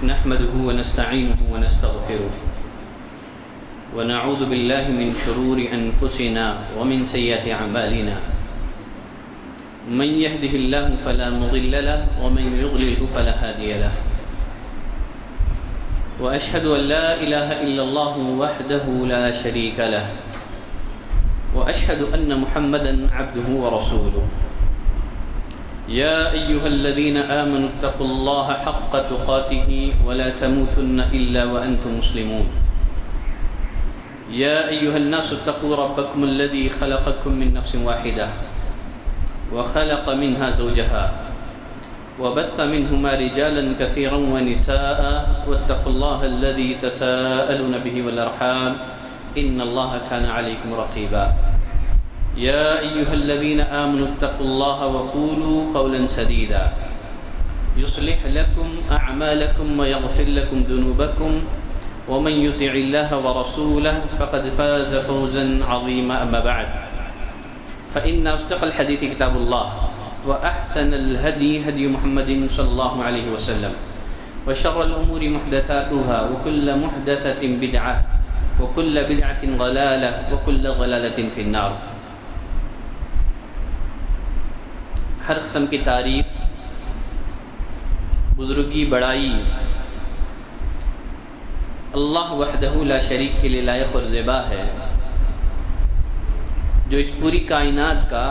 نحمده ونستعينه ونستغفره ونعوذ بالله من شرور أنفسنا ومن سيئات أعمالنا من يهده الله فلا مضل له ومن يضلل فلا هادي له وأشهد أن لا إله إلا الله وحده لا شريك له وأشهد أن محمدا عبده ورسوله يا أيها الذين آمنوا اتقوا الله حق تقاته ولا تموتن إلا وأنتم مسلمون يا أيها الناس اتقوا ربكم الذي خلقكم من نفس واحدة وخلق منها زوجها وبث منهما رجالا كثيرا ونساء واتقوا الله الذي تساءلون به والأرحام إن الله كان عليكم رقيبا يا أيها الذين آمنوا اتقوا الله وقولوا قولا سديدا يصلح لكم أعمالكم ويغفر لكم ذنوبكم ومن يطع الله ورسوله فقد فاز فوزا عظيما أما بعد فإن أصدق الحديث كتاب الله وأحسن الهدي هدي محمد صلى الله عليه وسلم وشر الأمور محدثاتها وكل محدثة بدعة وكل بدعة ضلالة وكل ضلالة في النار. ہر قسم کی تعریف، بزرگی، بڑائی اللہ وحدہ لا شریک کے لیے لائق اور زیبا ہے، جو اس پوری کائنات کا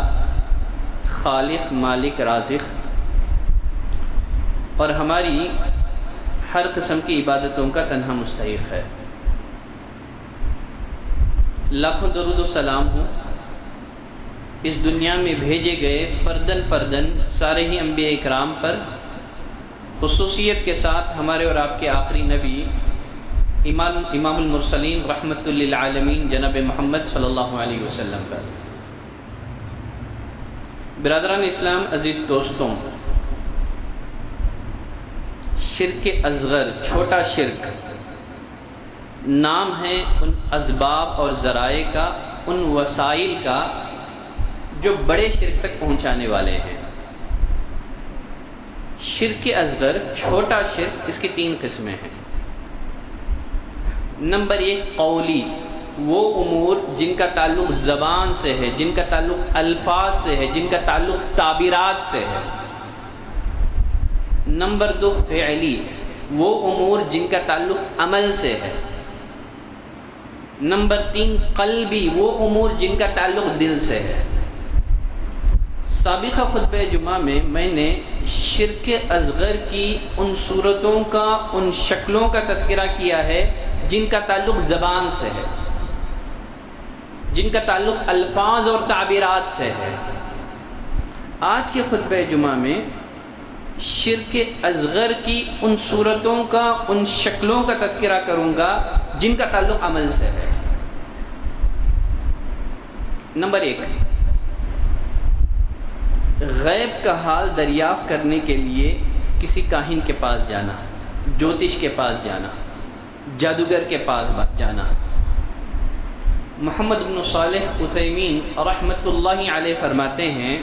خالق، مالک، رازق اور ہماری ہر قسم کی عبادتوں کا تنہا مستحق ہے. لاکھوں درود و سلام ہو اس دنیا میں بھیجے گئے فردن سارے ہی انبیاء اکرام پر، خصوصیت کے ساتھ ہمارے اور آپ کے آخری نبی امام المرسلین رحمت للعالمین جناب محمد صلی اللہ علیہ وسلم پر. برادران اسلام، عزیز دوستوں، شرک اصغر، چھوٹا شرک، نام ہے ان اسباب اور ذرائع کا، ان وسائل کا جو بڑے شرک تک پہنچانے والے ہیں. شرک اصغر، چھوٹا شرک، اس کی 3 قسمیں ہیں. نمبر 1 قولی، وہ امور جن کا تعلق زبان سے ہے، جن کا تعلق الفاظ سے ہے، جن کا تعلق تعبیرات سے ہے. نمبر 2 فعلی، وہ امور جن کا تعلق عمل سے ہے. نمبر 3 قلبی، وہ امور جن کا تعلق دل سے ہے. سابقہ خطبہ جمعہ میں نے شرک اصغر کی ان صورتوں کا، ان شکلوں کا تذکرہ کیا ہے جن کا تعلق زبان سے ہے، جن کا تعلق الفاظ اور تعبیرات سے ہے. آج کے خطبہ جمعہ میں شرک اصغر کی ان صورتوں کا، ان شکلوں کا تذکرہ کروں گا جن کا تعلق عمل سے ہے. نمبر 1، غیب کا حال دریافت کرنے کے لیے کسی کاہن کے پاس جانا، جوتش کے پاس جانا، جادوگر کے پاس جانا. محمد بن صالح عثیمین رحمۃ اللہ علیہ فرماتے ہیں،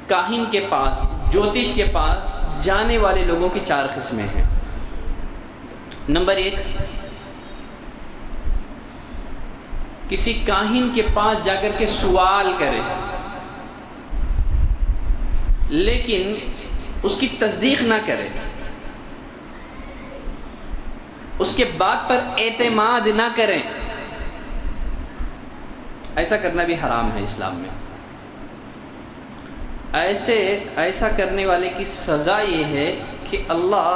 کاہن کے پاس، جوتش کے پاس جانے والے لوگوں کی 4 قسمیں ہیں. نمبر 1، کسی کاہن کے پاس جا کر کے سوال کرے لیکن اس کی تصدیق نہ کرے، اس کے بات پر اعتماد نہ کریں. ایسا کرنا بھی حرام ہے اسلام میں. ایسا کرنے والے کی سزا یہ ہے کہ اللہ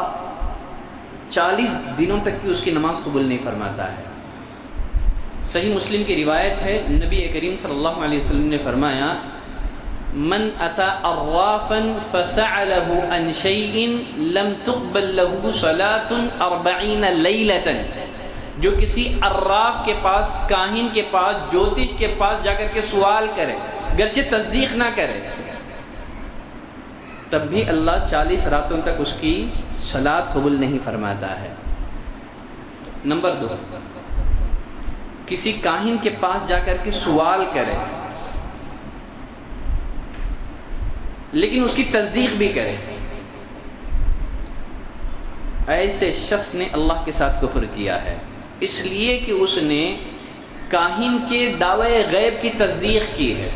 40 دنوں تک کی اس کی نماز قبول نہیں فرماتا ہے. صحیح مسلم کی روایت ہے، نبی کریم صلی اللہ علیہ وسلم نے فرمایا، من اتا عرافا فسأله عن شيء لم تقبل له صلاة 40 لیلۃ، جو کسی عراف کے پاس، کاہن کے پاس، جوتش کے پاس جا کر کے سوال کرے، گرچہ تصدیق نہ کرے، تب بھی اللہ 40 راتوں تک اس کی صلاۃ قبول نہیں فرماتا ہے. نمبر 2، کسی کاہن کے پاس جا کر کے سوال کرے لیکن اس کی تصدیق بھی کرے. ایسے شخص نے اللہ کے ساتھ کفر کیا ہے، اس لیے کہ اس نے کاہن کے دعوے غیب کی تصدیق کی ہے۔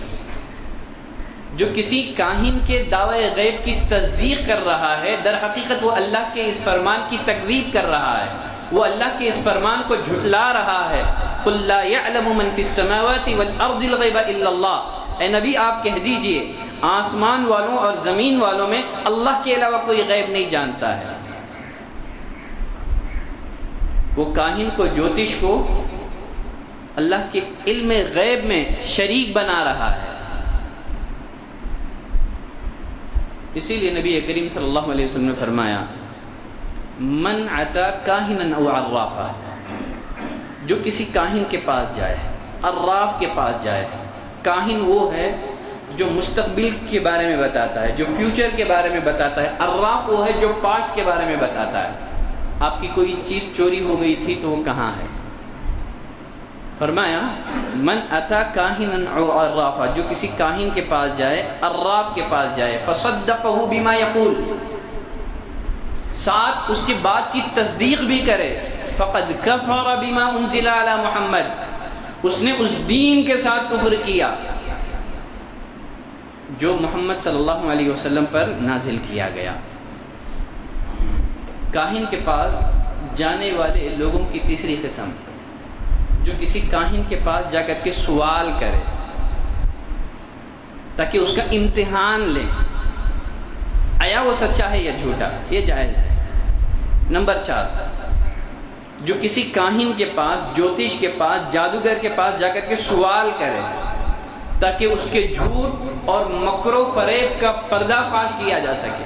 جو کسی کاہن کے دعوے غیب کی تصدیق کر رہا ہے، در حقیقت وہ اللہ کے اس فرمان کی تکذیب کر رہا ہے، وہ اللہ کے اس فرمان کو جھٹلا رہا ہے۔ قُلْ لَا يَعْلَمُ مَنْ فِي السَّمَاوَاتِ وَالْأَرْضِ الْغَيْبَ إِلَّا اللَّهُ، اے نبی آپ کہہ دیجئے آسمان والوں اور زمین والوں میں اللہ کے علاوہ کوئی غیب نہیں جانتا ہے۔ وہ کاہن کو، جوتش کو اللہ کے علم غیب میں شریک بنا رہا ہے۔ اسی لیے نبی کریم صلی اللہ علیہ وسلم نے فرمایا من عطا کاہنا او عرافا، جو کسی کاہن کے پاس جائے، عراف کے پاس جائے۔ کاہن وہ ہے جو مستقبل کے بارے میں بتاتا ہے، جو فیوچر کے بارے میں بتاتا ہے۔ عراف وہ ہے جو پاسٹ کے بارے میں بتاتا ہے۔ آپ کی کوئی چیز چوری ہو گئی تھی تو وہ کہاں ہے؟ فرمایا من اتا کاہنا او عرافا، جو کسی کاہن کے پاس جائے، عراف کے پاس جائے، فصدقه بما یقول، ساتھ اس کی بات کی تصدیق بھی کرے، فقد کفر بما انزل علی محمد، اس نے اس دین کے ساتھ کفر کیا جو محمد صلی اللہ علیہ وسلم پر نازل کیا گیا۔ کاہن کے پاس جانے والے لوگوں کی تیسری قسم، جو کسی کاہن کے پاس جا کر کے سوال کرے تاکہ اس کا امتحان لیں، آیا وہ سچا ہے یا جھوٹا، یہ جائز ہے۔ نمبر 4، جو کسی کاہن کے پاس، جوتش کے پاس، جادوگر کے پاس جا کر کے سوال کرے تاکہ اس کے جھوٹ اور مکر و فریب کا پردہ فاش کیا جا سکے۔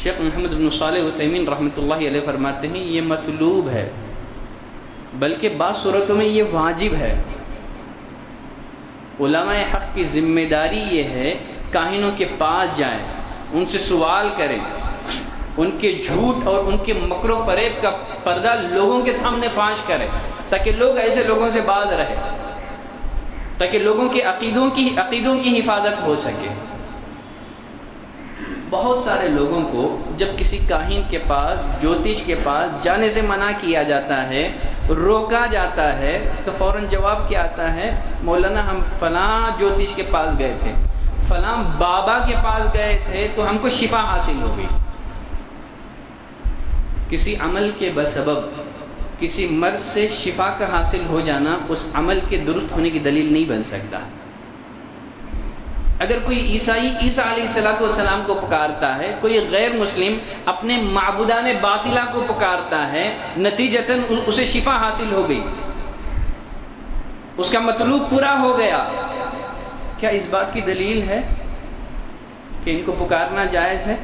شیخ محمد بن صالح عثیمین رحمۃ اللہ علیہ فرماتے ہیں یہ مطلوب ہے، بلکہ بعض صورتوں میں یہ واجب ہے۔ علماء حق کی ذمہ داری یہ ہے کاہنوں کے پاس جائیں، ان سے سوال کریں، ان کے جھوٹ اور ان کے مکر و فریب کا پردہ لوگوں کے سامنے فاش کریں تاکہ لوگ ایسے لوگوں سے باز رہے، تاکہ لوگوں کے عقیدوں کی حفاظت ہو سکے۔ بہت سارے لوگوں کو جب کسی کاہن کے پاس، جوتش کے پاس جانے سے منع کیا جاتا ہے، روکا جاتا ہے، تو فوراً جواب کیا آتا ہے، مولانا ہم فلاں جوتش کے پاس گئے تھے، فلاں بابا کے پاس گئے تھے تو ہم کو شفا حاصل ہو گئی۔ کسی عمل کے بسبب کسی مرض سے شفا کا حاصل ہو جانا اس عمل کے درست ہونے کی دلیل نہیں بن سکتا۔ اگر کوئی عیسائی عیسیٰ علیہ السلام کو پکارتا ہے، کوئی غیر مسلم اپنے معبودان باطلہ کو پکارتا ہے، نتیجتاً اسے شفا حاصل ہو گئی، اس کا مطلوب پورا ہو گیا، کیا اس بات کی دلیل ہے کہ ان کو پکارنا جائز ہے؟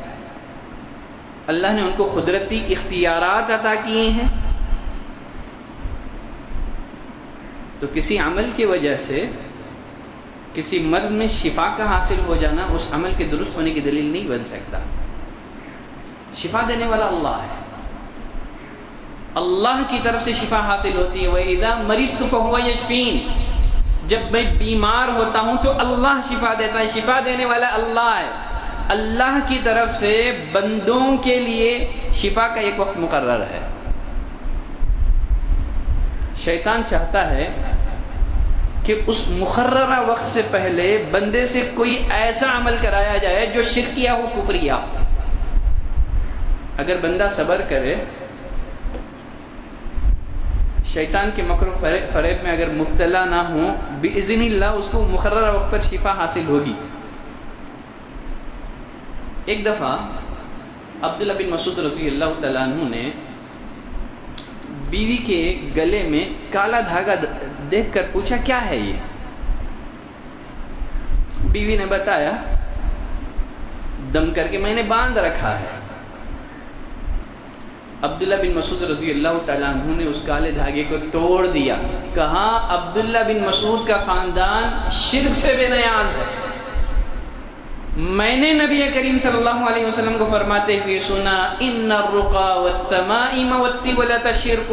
اللہ نے ان کو قدرتی اختیارات عطا کیے ہیں، تو کسی عمل کی وجہ سے کسی مرض میں شفا کا حاصل ہو جانا اس عمل کے درست ہونے کی دلیل نہیں بن سکتا۔ شفا دینے والا اللہ ہے، اللہ کی طرف سے شفا حاصل ہوتی ہے۔ وَإِذَا مَرِضْتُ فَهُوَ يَشْفِينِ، جب میں بیمار ہوتا ہوں تو اللہ شفا دیتا ہے، شفا دینے والا اللہ ہے۔ اللہ کی طرف سے بندوں کے لیے شفا کا ایک وقت مقرر ہے۔ شیطان چاہتا ہے کہ اس مقررہ وقت سے پہلے بندے سے کوئی ایسا عمل کرایا جائے جو شرکیہ ہو، کفریہ۔ اگر بندہ صبر کرے، شیطان کے مکر و فریب میں اگر مبتلا نہ ہو، بإذن اللہ اس کو مقررہ وقت پر شفا حاصل ہوگی۔ ایک دفعہ عبداللہ بن مسعود رضی اللہ تعالیٰ عنہ نے بیوی کے گلے میں کالا دھاگا دیکھ کر پوچھا کیا ہے یہ؟ بیوی نے بتایا دم کر کے میں نے باندھ رکھا ہے۔ عبداللہ بن مسعود رضی اللہ تعالیٰ عنہ نے اس کالے دھاگے کو توڑ دیا، کہا عبداللہ بن مسعود کا خاندان شرک سے بے نیاز ہے۔ میں نے نبی کریم صلی اللہ علیہ وسلم کو فرماتے ہوئے سنا، ان الرقا والتمائم والتولۃ شرک،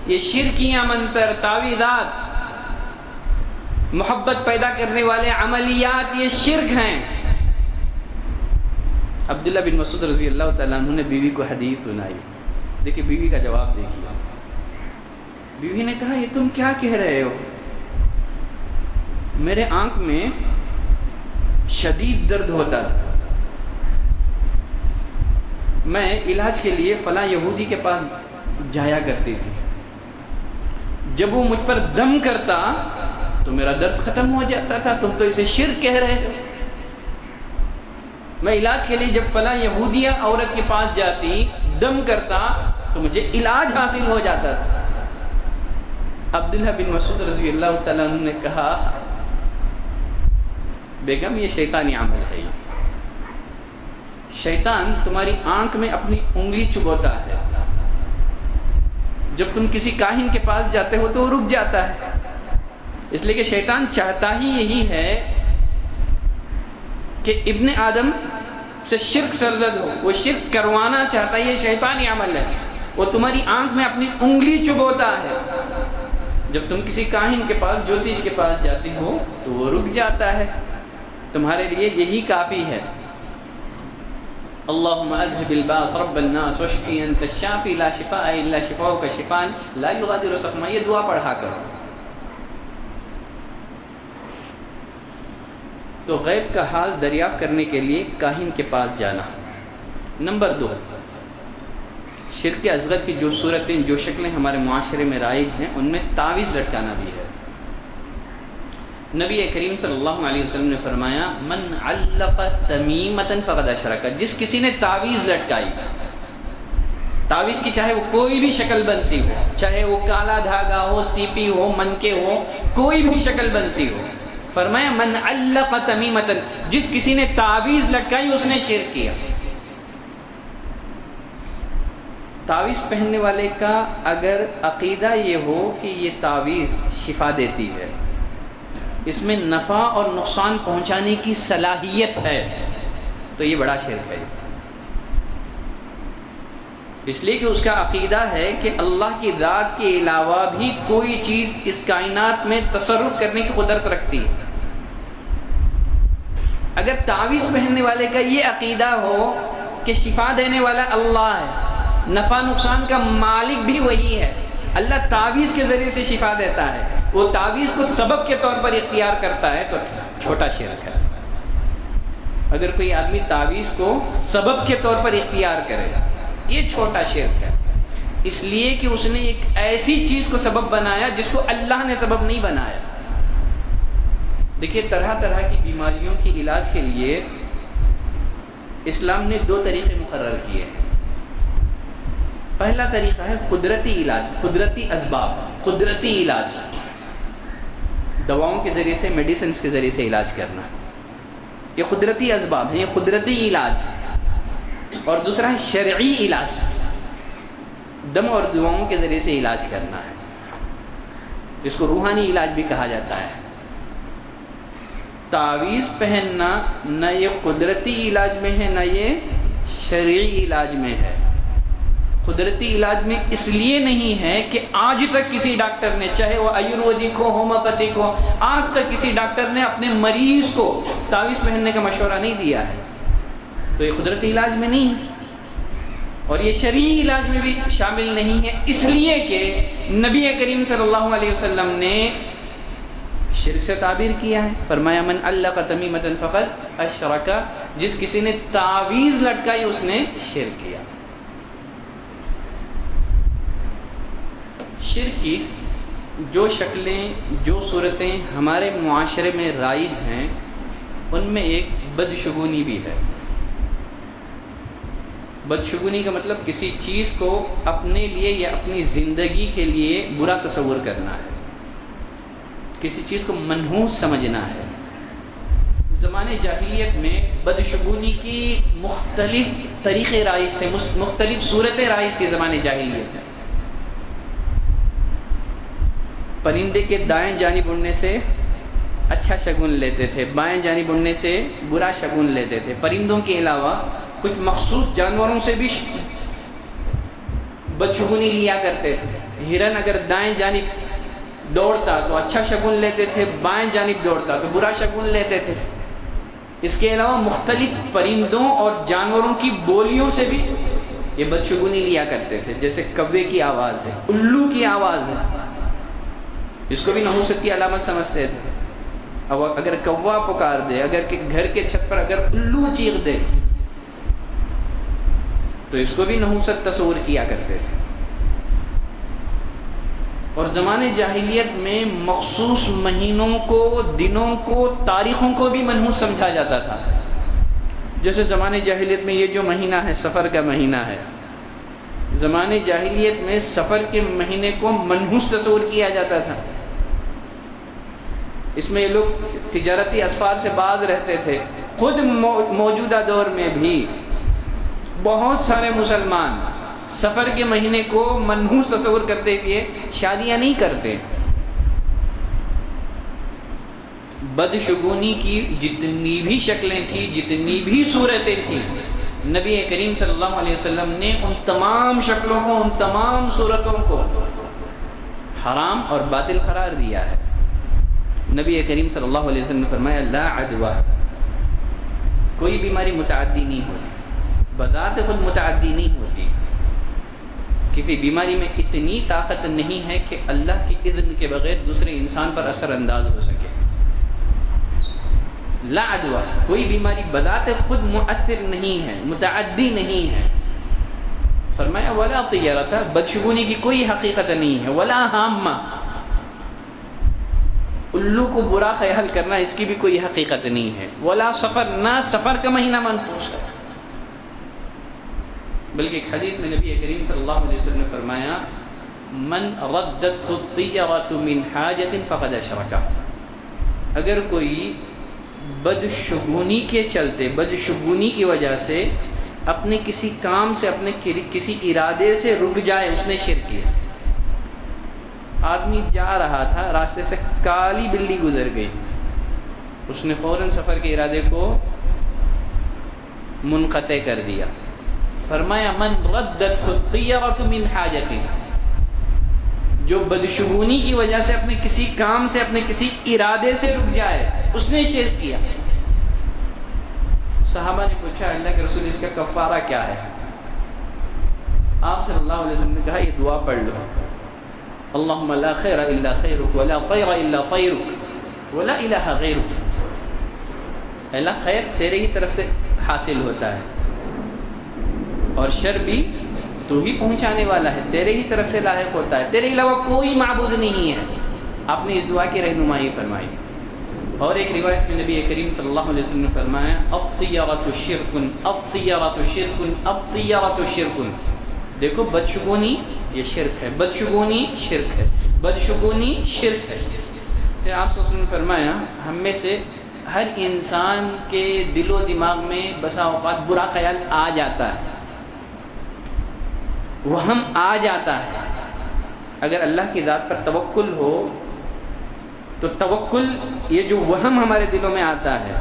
یہ شرکیاں، منتر، تعویذات، محبت پیدا کرنے والے عملیات، یہ شرک ہیں۔ عبداللہ بن مسعود رضی اللہ تعالیٰ عنہ نے بیوی کو حدیث سنائی. دیکھیے بیوی کا جواب دیکھیے. بیوی نے کہا یہ تم کیا کہہ رہے ہو؟ میرے آنکھ میں شدید درد ہوتا تھا، میں علاج کے لیے فلاں یہودی کے پاس جایا کرتی تھی، جب وہ مجھ پر دم کرتا تو میرا درد ختم ہو جاتا تھا. تم تو اسے شرک کہہ رہے ہو. میں علاج کے لیے جب فلاں یہودیہ عورت کے پاس جاتی، دم کرتا تو مجھے علاج حاصل ہو جاتا تھا. عبداللہ بن مسعود رضی اللہ تعالیٰ عنہ نے کہا بیگم یہ شیطانی عمل ہے. شیطان تمہاری آنکھ میں اپنی انگلی چبوتا ہے، جب تم کسی کاہن کے پاس جاتے ہو تو وہ رک جاتا ہے، اس لیے کہ شیطان چاہتا ہی یہی ہے کہ ابن آدم سے شرک سرزد ہو. وہ شرک کروانا چاہتا ہے، یہ شیطانی عمل ہے. وہ تمہاری آنکھ میں اپنی انگلی چبوتا ہے، جب تم کسی کاہن کے پاس جوتش کے پاس جاتی ہو تو وہ رک جاتا ہے. تمہارے لیے یہی کافی ہے. اللہم اذهب الباس رب الناس واشفی انت الشافی لا شفاء الا شفاؤک شفاء لا یغادر سقما. یہ دعا پڑھا کرو. تو غیب کا حال دریافت کرنے کے لیے کاہن کے پاس جانا. نمبر 2، شرک اصغر کی جو صورتیں، جو شکلیں ہمارے معاشرے میں رائج ہیں، ان میں تعویذ لٹکانا بھی ہے. نبی کریم صلی اللہ علیہ وسلم نے فرمایا من علق تمیمۃ فقد اشرک. جس کسی نے تعویذ لٹکائی، تعویذ کی چاہے وہ کوئی بھی شکل بنتی ہو، چاہے وہ کالا دھاگا ہو، سیپی ہو، منکے ہو، کوئی بھی شکل بنتی ہو، فرمایا من علق تمیمۃ، جس کسی نے تعویذ لٹکائی اس نے شرک کیا. تعویذ پہننے والے کا اگر عقیدہ یہ ہو کہ یہ تعویذ شفا دیتی ہے، اس میں نفع اور نقصان پہنچانے کی صلاحیت ہے، تو یہ بڑا شرک ہے. اس لیے کہ اس کا عقیدہ ہے کہ اللہ کی ذات کے علاوہ بھی کوئی چیز اس کائنات میں تصرف کرنے کی قدرت رکھتی ہے. اگر تعویذ پہننے والے کا یہ عقیدہ ہو کہ شفا دینے والا اللہ ہے، نفع نقصان کا مالک بھی وہی ہے، اللہ تعویذ کے ذریعے سے شفا دیتا ہے، وہ تعویذ کو سبب کے طور پر اختیار کرتا ہے، تو چھوٹا شرک ہے. اگر کوئی آدمی تعویذ کو سبب کے طور پر اختیار کرے، یہ چھوٹا شرک ہے، اس لیے کہ اس نے ایک ایسی چیز کو سبب بنایا جس کو اللہ نے سبب نہیں بنایا. دیکھیے طرح طرح کی بیماریوں کی علاج کے لیے اسلام نے 2 طریقے مقرر کیے ہیں. پہلا طریقہ ہے قدرتی علاج، قدرتی اسباب، قدرتی علاج، دواؤں کے ذریعے سے، میڈیسنز کے ذریعے سے علاج کرنا. یہ قدرتی اسباب ہیں، یہ قدرتی علاج. اور دوسرا ہے شرعی علاج، دم اور دعاؤں کے ذریعے سے علاج کرنا ہے، جس کو روحانی علاج بھی کہا جاتا ہے. تعویذ پہننا نہ یہ قدرتی علاج میں ہے، نہ یہ شرعی علاج میں ہے. قدرتی علاج میں اس لیے نہیں ہے کہ آج تک کسی ڈاکٹر نے، چاہے وہ آیورویدک ہو، ہومیوپیتھک ہو، آج تک کسی ڈاکٹر نے اپنے مریض کو تعویذ پہننے کا مشورہ نہیں دیا ہے، تو یہ قدرتی علاج میں نہیں ہے. اور یہ شرعی علاج میں بھی شامل نہیں ہے، اس لیے کہ نبی کریم صلی اللہ علیہ وسلم نے شرک سے تعبیر کیا ہے. فرمایا من علق تمیمۃ فقد اشرک، جس کسی نے تعویذ لٹکائی اس نے شرک کیا. شرک کی جو شکلیں، جو صورتیں ہمارے معاشرے میں رائج ہیں، ان میں ایک بدشگونی بھی ہے. بدشگونی کا مطلب کسی چیز کو اپنے لیے یا اپنی زندگی کے لیے برا تصور کرنا ہے، کسی چیز کو منحوس سمجھنا ہے. زمانے جاہلیت میں بدشگونی کی مختلف طریقے رائج تھے، مختلف صورتیں رائج تھی زمانے جاہلیت میں. پرندے کے دائیں جانب اڑنے سے اچھا شگون لیتے تھے، بائیں جانب اڑنے سے برا شگون لیتے تھے. پرندوں کے علاوہ کچھ مخصوص جانوروں سے بھی بدشگونی لیا کرتے تھے. ہرن اگر دائیں جانب دوڑتا تو اچھا شگون لیتے تھے، بائیں جانب دوڑتا تو برا شگون لیتے تھے. اس کے علاوہ مختلف پرندوں اور جانوروں کی بولیوں سے بھی یہ بدشگونی لیا کرتے تھے. جیسے کوے کی آواز ہے، الو کی آواز ہے، اس کو بھی نحوست کی علامت سمجھتے تھے. اب اگر کوا پکار دے، اگر گھر کے چھت پر اگر الو چیخ دے تو اس کو بھی نحوست تصور کیا کرتے تھے. اور زمانے جاہلیت میں مخصوص مہینوں کو، دنوں کو، تاریخوں کو بھی منحوس سمجھا جاتا تھا. جیسے زمانے جاہلیت میں یہ جو مہینہ ہے سفر کا مہینہ ہے، زمانے جاہلیت میں سفر کے مہینے کو منحوس تصور کیا جاتا تھا. اس میں یہ لوگ تجارتی اسفار سے باز رہتے تھے. خود موجودہ دور میں بھی بہت سارے مسلمان سفر کے مہینے کو منحوس تصور کرتے ہوئے شادیاں نہیں کرتے. بدشگونی کی جتنی بھی شکلیں تھیں، جتنی بھی صورتیں تھیں، نبی کریم صلی اللہ علیہ وسلم نے ان تمام شکلوں کو، ان تمام صورتوں کو حرام اور باطل قرار دیا ہے. نبی کریم صلی اللہ علیہ وسلم نے فرمایا لا عدوہ، کوئی بیماری متعدی نہیں ہوتی، بذات خود متعدی نہیں ہوتی. کسی بیماری میں اتنی طاقت نہیں ہے کہ اللہ کی اذن کے بغیر دوسرے انسان پر اثر انداز ہو سکے. لا عدوہ، کوئی بیماری بذات خود مؤثر نہیں ہے، متعدی نہیں ہے. فرمایا ولا طیرۃ، بدشگونی کی کوئی حقیقت نہیں ہے. ولا ہامہ، الو کو برا خیال کرنا اس کی بھی کوئی حقیقت نہیں ہے. ولا سفر، نہ سفر کا مہینہ منحوس ہے. بلکہ ایک حدیث میں نبی کریم صلی اللہ علیہ وسلم نے فرمایا من ردت الطیرۃ من حاجۃ فقد اشرک. اگر کوئی بدشگونی کے چلتے، بدشگونی کی وجہ سے اپنے کسی کام سے، اپنے کسی ارادے سے رک جائے، اس نے شرک کیا. آدمی جا رہا تھا، راستے سے کالی بلی گزر گئی، اس نے فوراً سفر کے ارادے کو منقطع کر دیا. فرمایا من ردت الطیرۃ من حاجۃ، جو بدشگونی کی وجہ سے اپنے کسی کام سے، اپنے کسی ارادے سے رک جائے، اس نے شرک کیا. صحابہ نے پوچھا اللہ کے رسول اس کا کفارہ کیا ہے؟ آپ صلی اللہ علیہ وسلم نے کہا یہ دعا پڑھ لو، اللہم لا خیر الا خیرک ولا طیر الا طیرک ولا الہ غیرک. اللہ خیر تیرے ہی طرف سے حاصل ہوتا ہے اور شر بھی تو ہی پہنچانے والا ہے، تیرے ہی طرف سے لاحق ہوتا ہے، تیرے علاوہ کوئی معبود نہیں ہے. آپ نے اس دعا کی رہنمائی فرمائی. اور ایک روایت میں نبی کریم صلی اللہ علیہ وسلم نے فرمایا الطیرۃ شرک، الطیرۃ شرک، الطیرۃ شرک. دیکھو بدشگونی یہ شرک ہے، بدشگونی شرک ہے، بدشگونی شرک ہے. پھر آپ صلی اللہ علیہ وسلم نے فرمایا ہم میں سے ہر انسان کے دل و دماغ میں بسا اوقات برا خیال آ جاتا ہے، وہم آ جاتا ہے. اگر اللہ کی ذات پر توکل ہو تو توکل، یہ جو وہم ہمارے دلوں میں آتا ہے،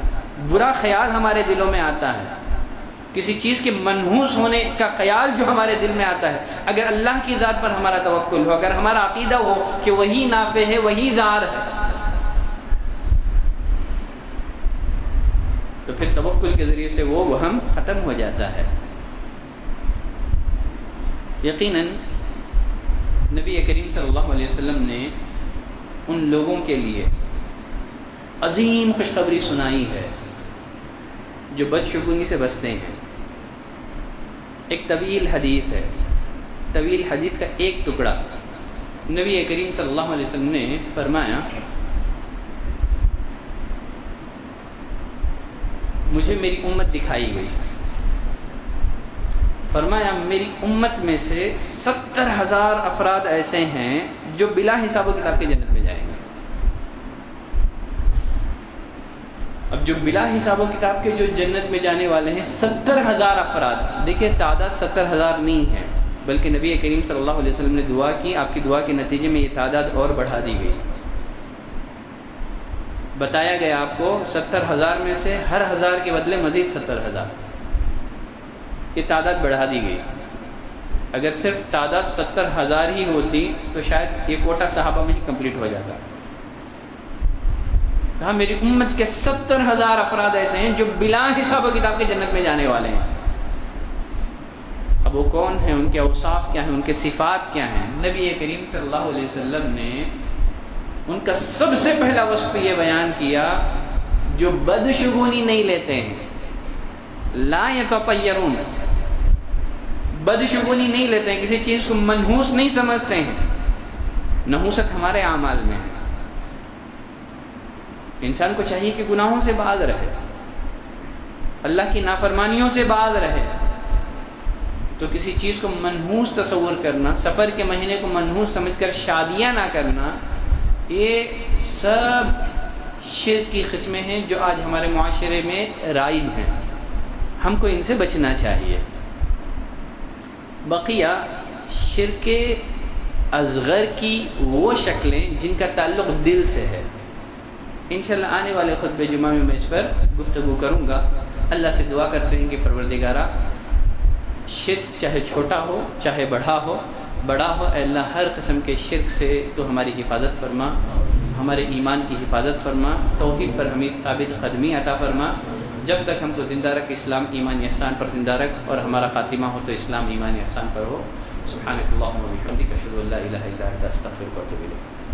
برا خیال ہمارے دلوں میں آتا ہے، کسی چیز کے منحوس ہونے کا خیال جو ہمارے دل میں آتا ہے، اگر اللہ کی ذات پر ہمارا توکل ہو، اگر ہمارا عقیدہ ہو کہ وہی نافع ہے، وہی ضار ہے، تو پھر توکل کے ذریعے سے وہ وہم ختم ہو جاتا ہے. یقیناً نبی کریم صلی اللہ علیہ وسلم نے ان لوگوں کے لیے عظیم خوشخبری سنائی ہے جو بدشگونی سے بچتے ہیں. ایک طویل حدیث ہے، طویل حدیث کا ایک ٹکڑا. نبی کریم صلی اللہ علیہ وسلم نے فرمایا مجھے میری امت دکھائی گئی. فرمایا میری امت میں سے 70,000 افراد ایسے ہیں جو بلا حساب و کتاب کے جنت میں جائیں گے. اب جو بلا حساب و کتاب کے جو جنت میں جانے والے ہیں 70,000 افراد. دیکھیں تعداد 70,000 نہیں ہے، بلکہ نبی کریم صلی اللہ علیہ وسلم نے دعا کی، آپ کی دعا کے نتیجے میں یہ تعداد اور بڑھا دی گئی. بتایا گیا آپ کو 70,000 میں سے ہر 1000 کے بدلے مزید 70,000، یہ تعداد بڑھا دی گئی. اگر صرف تعداد 70,000 ہی ہوتی تو شاید یہ کوٹا صحابہ میں ہی کمپلیٹ ہو جاتا. کہا میری امت کے 70,000 افراد ایسے ہیں جو بلا حساب و کتاب کے جنت میں جانے والے ہیں۔ اب وہ کون ہیں، ان کے اوصاف کیا ہیں، ان کے صفات کیا ہیں؟ نبی کریم صلی اللہ علیہ وسلم نے ان کا سب سے پہلا وصف یہ بیان کیا، جو بدشگونی نہیں لیتے ہیں، لا یتطیرون، بدشگونی نہیں لیتے ہیں، کسی چیز کو منحوس نہیں سمجھتے ہیں۔ نحوست ہمارے اعمال میں ہے۔ انسان کو چاہیے کہ گناہوں سے باز رہے، اللہ کی نافرمانیوں سے باز رہے، تو کسی چیز کو منحوس تصور کرنا، سفر کے مہینے کو منحوس سمجھ کر شادیاں نہ کرنا، یہ سب شرک کی قسمیں ہیں جو آج ہمارے معاشرے میں رائج ہیں۔ ہم کو ان سے بچنا چاہیے۔ بقیہ شرک اصغر کی وہ شکلیں جن کا تعلق دل سے ہے، انشاءاللہ آنے والے خطبہ جمعہ میں اس پر گفتگو کروں گا۔ اللہ سے دعا کرتے ہیں کہ پروردگارہ، شرک چاہے چھوٹا ہو چاہے بڑا ہو، اے اللہ ہر قسم کے شرک سے تو ہماری حفاظت فرما، ہمارے ایمان کی حفاظت فرما، توحید پر ہمیں ثابت قدمی عطا فرما۔ جب تک ہم کو زندہ رکھ، اسلام ایمان احسان پر زندہ رکھ، اور ہمارا خاتمہ ہو تو اسلام ایمان احسان پر ہو۔ سبحانک اللہم و بحمدک، اشہد ان لا الہ الا انت، استغفرک و اتوب الیک۔